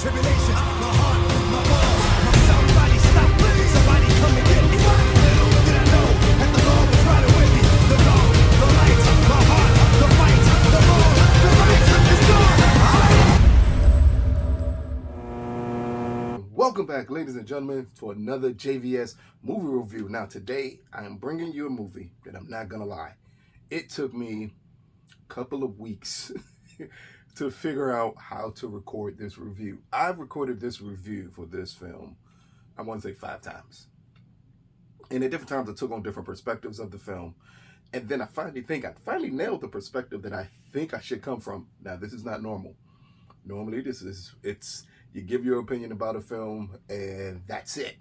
tribulations. My heart, my balls, my somebody stop, please. Somebody come and get me. Little did I know that the Lord was riding with me. The law, the light, my heart, the fight, the law, the right is gone. Welcome back, ladies and gentlemen, for another JVS movie review. Now, today, I am bringing you a movie that I'm not going to lie. It took me a couple of weeks to figure out how to record this review. I've recorded this review for this film, I want to say 5 times. And at different times, I took on different perspectives of the film. And then I finally nailed the perspective that I think I should come from. Now, this is not normal. Normally, you give your opinion about a film and that's it.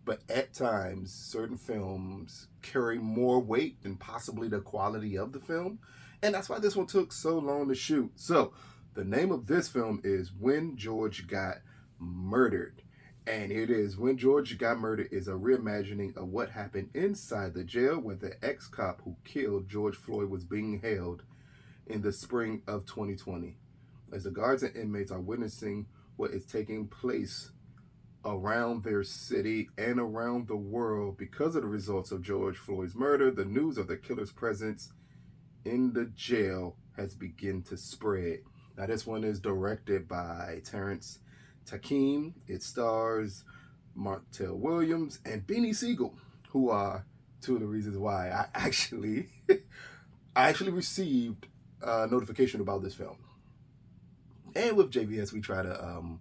But at times, certain films carry more weight than possibly the quality of the film. And that's why this one took so long to shoot. So, the name of this film is When George Got Murdered. And here it is. When George Got Murdered is a reimagining of what happened inside the jail where the ex-cop who killed George Floyd was being held in the spring of 2020. As the guards and inmates are witnessing what is taking place around their city and around the world because of the results of George Floyd's murder, the news of the killer's presence in the jail has begun to spread. Now, this one is directed by Terrance Tykeem. It stars Montellwilliams and Beanie Sigel, who are two of the reasons why I actually received a notification about this film. And with JVS, we try to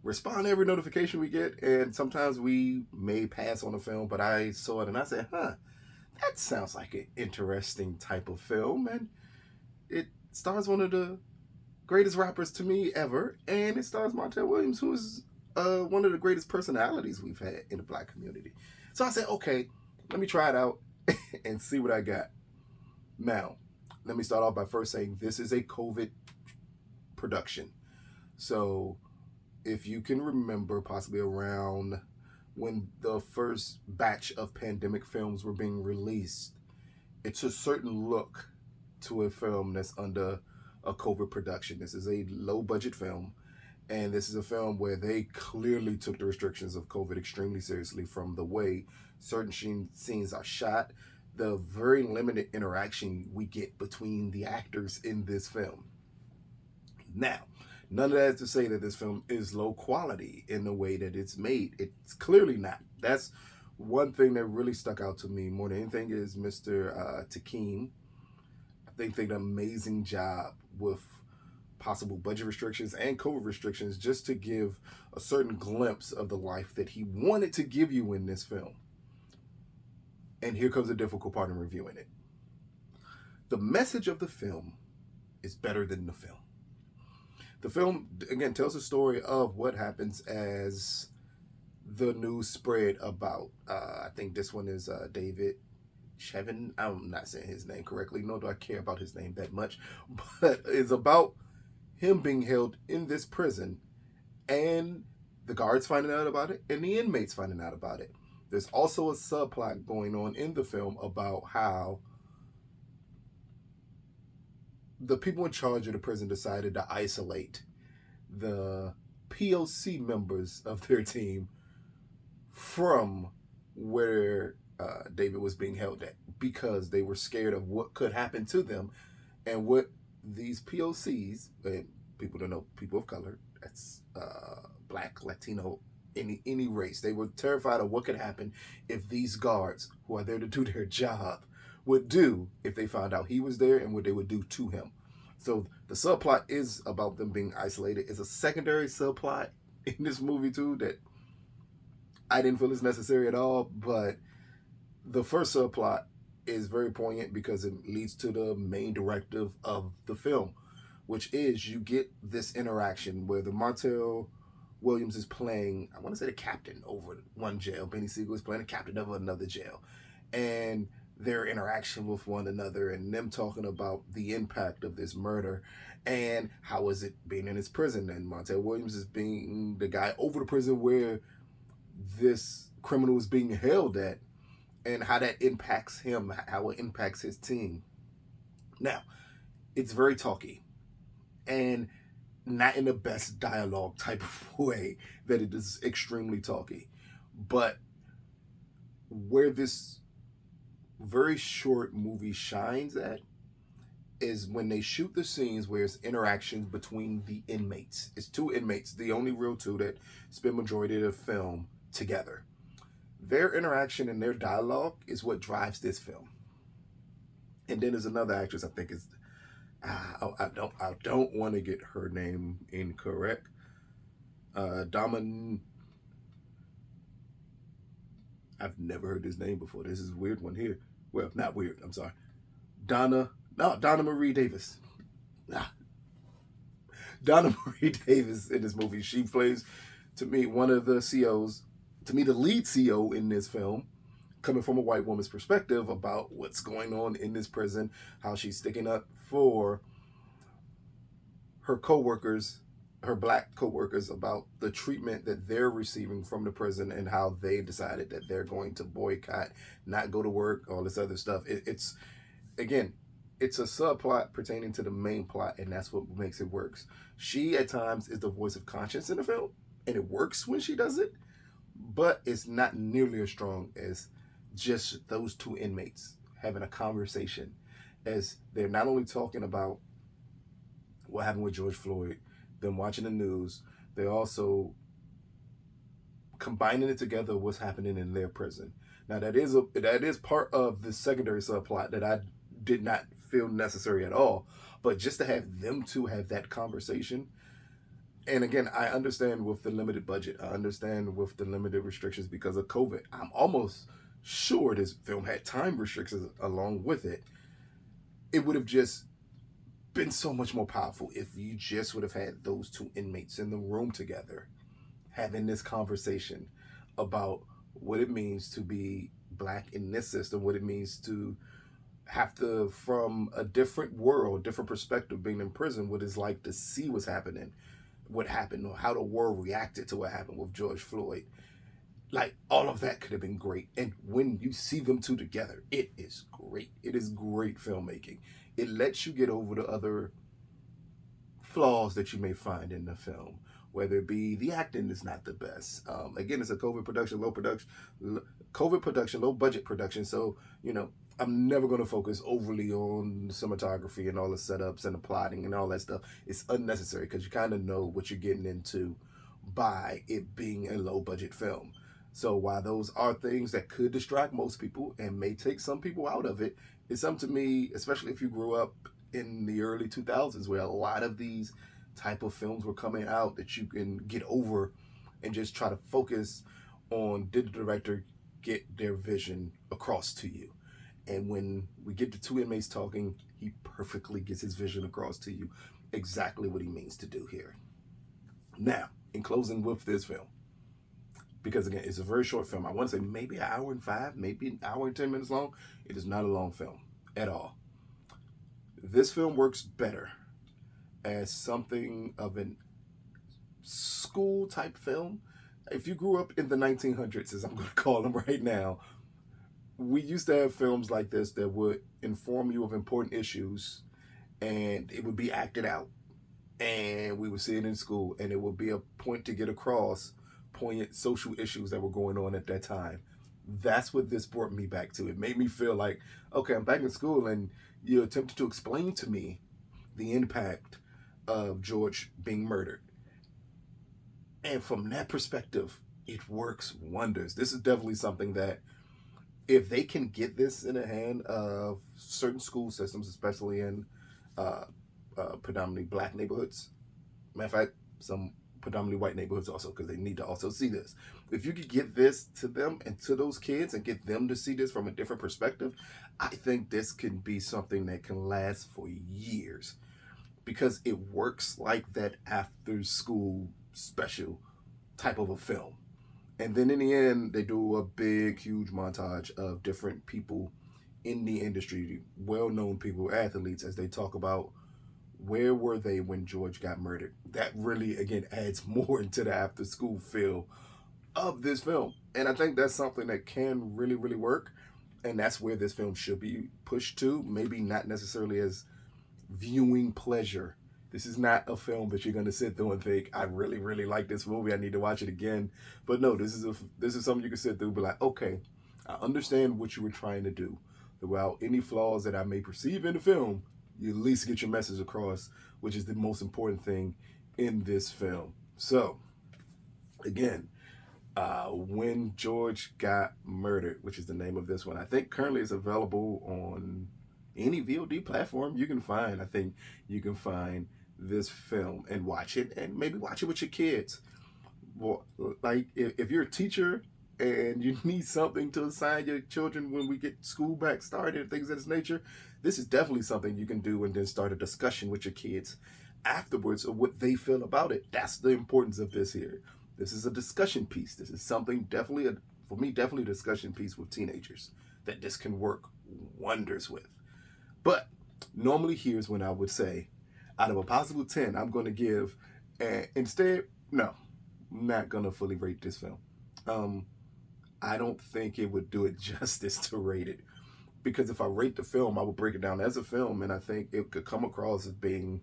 respond to every notification we get, and sometimes we may pass on a film, but I saw it and I said, that sounds like an interesting type of film, and it stars one of the greatest rappers to me ever, and it stars Montellwilliams, who is one of the greatest personalities we've had in the Black community. So I said, okay, let me try it out and see what I got. Now, let me start off by first saying this is a COVID production. So if you can remember, possibly around when the first batch of pandemic films were being released, it's a certain look to a film that's under a COVID production. This is a low budget film, and this is a film where they clearly took the restrictions of COVID extremely seriously, from the way certain scenes are shot, the very limited interaction we get between the actors in this film. Now, none of that is to say that this film is low quality in the way that it's made. It's clearly not. That's one thing that really stuck out to me more than anything is Mr. Tykeem. I think they did an amazing job with possible budget restrictions and COVID restrictions just to give a certain glimpse of the life that he wanted to give you in this film. And here comes the difficult part in reviewing it. The message of the film is better than the film. The film, again, tells the story of what happens as the news spread about, I think this one is David Chevin. I'm not saying his name correctly, nor do I care about his name that much, but it's about him being held in this prison and the guards finding out about it and the inmates finding out about it. There's also a subplot going on in the film about how the people in charge of the prison decided to isolate the POC members of their team from where David was being held at, because they were scared of what could happen to them and what these POCs, and people don't know, people of color, that's Black, Latino, any race, they were terrified of what could happen if these guards, who are there to do their job, would do if they found out he was there and what they would do to him. So the subplot is about them being isolated. It's a secondary subplot in this movie too that I didn't feel is necessary at all, but the first subplot is very poignant because it leads to the main directive of the film, which is you get this interaction where the Montellwilliams is playing, I want to say the captain over one jail. Beanie Sigel is playing the captain of another jail. And their interaction with one another and them talking about the impact of this murder and how is it being in his prison. And Montellwilliams is being the guy over the prison where this criminal is being held at, and how that impacts him, how it impacts his team. Now, it's very talky. And not in the best dialogue type of way, that it is extremely talky. But where this very short movie shines at is when they shoot the scenes where it's interactions between the inmates. It's two inmates, the only real two that spend majority of the film together. Their interaction and their dialogue is what drives this film. And then there's another actress, I think is I don't want to get her name incorrect. Donnamarie. I've never heard this name before. This is a weird one here. Well, not weird. I'm sorry. Donnamarie Davis. Donnamarie Davis in this movie. She plays, to me, one of the COs, to me, the lead CO in this film, coming from a white woman's perspective about what's going on in this prison, how she's sticking up for her co-workers, her black co-workers, about the treatment that they're receiving from the prison and how they decided that they're going to boycott, not go to work, all this other stuff. It's again, it's a subplot pertaining to the main plot, and that's what makes it works. She at times is the voice of conscience in the film, and it works when she does it, but it's not nearly as strong as just those two inmates having a conversation, as they're not only talking about what happened with George Floyd, them watching the news, they're also combining it together what's happening in their prison. Now that is part of the secondary subplot that I did not feel necessary at all, but just to have them two have that conversation. And again, I understand with the limited budget, I understand with the limited restrictions because of COVID. I'm almost sure this film had time restrictions along with it. It would have just been so much more powerful if you just would have had those two inmates in the room together having this conversation about what it means to be black in this system, what it means to have to, from a different world, different perspective, being in prison, what it's like to see what's happening, what happened, or how the world reacted to what happened with George Floyd. Like, all of that could have been great. And when you see them two together, it is great. It is great filmmaking. It lets you get over the other flaws that you may find in the film, whether it be the acting is not the best. Again, it's a COVID production, low budget production. So, I'm never going to focus overly on cinematography and all the setups and the plotting and all that stuff. It's unnecessary because you kind of know what you're getting into by it being a low budget film. So while those are things that could distract most people and may take some people out of it, it's something to me, especially if you grew up in the early 2000s where a lot of these type of films were coming out, that you can get over and just try to focus on, did the director get their vision across to you? And when we get the two inmates talking, he perfectly gets his vision across to you, exactly what he means to do here. Now, in closing with this film, because again, it's a very short film. I want to say maybe an hour and 5, maybe an hour and 10 minutes long. It is not a long film at all. This film works better as something of an school type film. If you grew up in the 1900s, as I'm going to call them right now, we used to have films like this that would inform you of important issues, and it would be acted out, and we would see it in school, and it would be a point to get across poignant social issues that were going on at that time. That's what this brought me back to. It made me feel like, okay, I'm back in school, and you attempted to explain to me the impact of George being murdered. And from that perspective, it works wonders. This is definitely something that, if they can get this in the hand of certain school systems, especially in predominantly black neighborhoods, matter of fact, some predominantly white neighborhoods also, because they need to also see this. If you could get this to them and to those kids and get them to see this from a different perspective, I think this can be something that can last for years, because it works like that after school special type of a film. And then in the end, they do a big, huge montage of different people in the industry, well-known people, athletes, as they talk about where were they when George got murdered. That really, again, adds more into the after-school feel of this film. And I think that's something that can really, really work. And that's where this film should be pushed to. Maybe not necessarily as viewing pleasure. This is not a film that you're going to sit through and think, I really, really like this movie. I need to watch it again. But no, this is something you can sit through and be like, okay, I understand what you were trying to do. Throughout any flaws that I may perceive in the film, you at least get your message across, which is the most important thing in this film. So, again, When George Got Murdered, which is the name of this one. I think currently it's available on any VOD platform you can find. I think you can find this film and watch it, and maybe watch it with your kids. Well, like if you're a teacher and you need something to assign your children when we get school back started and things of this nature, this is definitely something you can do, and then start a discussion with your kids afterwards of what they feel about it. That's the importance of this here. This is a discussion piece. This is something definitely, for me, definitely a discussion piece with teenagers that this can work wonders with. But normally here's when I would say, out of a possible 10, I'm going to give, instead, no, I'm not going to fully rate this film. I don't think it would do it justice to rate it. Because if I rate the film, I would break it down as a film, and I think it could come across as being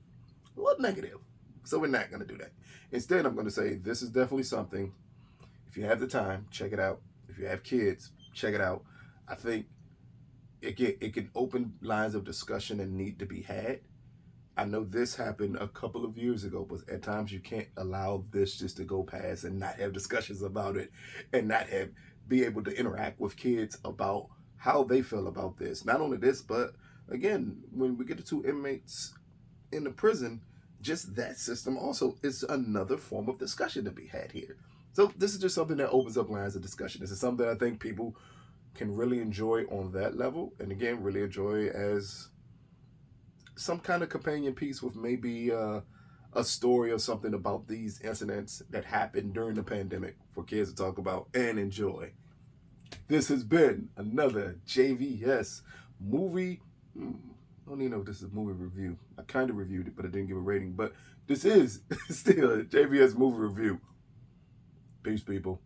a little negative. So we're not going to do that. Instead, I'm going to say this is definitely something. If you have the time, check it out. If you have kids, check it out. I think it can open lines of discussion and need to be had. I know this happened a couple of years ago, but at times you can't allow this just to go past and not have discussions about it, and not be able to interact with kids about how they feel about this. Not only this, but again, when we get the two inmates in the prison, just that system also is another form of discussion to be had here. So this is just something that opens up lines of discussion. This is something that I think people can really enjoy on that level, and again, really enjoy as some kind of companion piece with maybe a story or something about these incidents that happened during the pandemic for kids to talk about and enjoy. This has been another JVS movie. I don't even know if this is a movie review. I kind of reviewed it, but I didn't give a rating. But this is still a JVS movie review. Peace, people.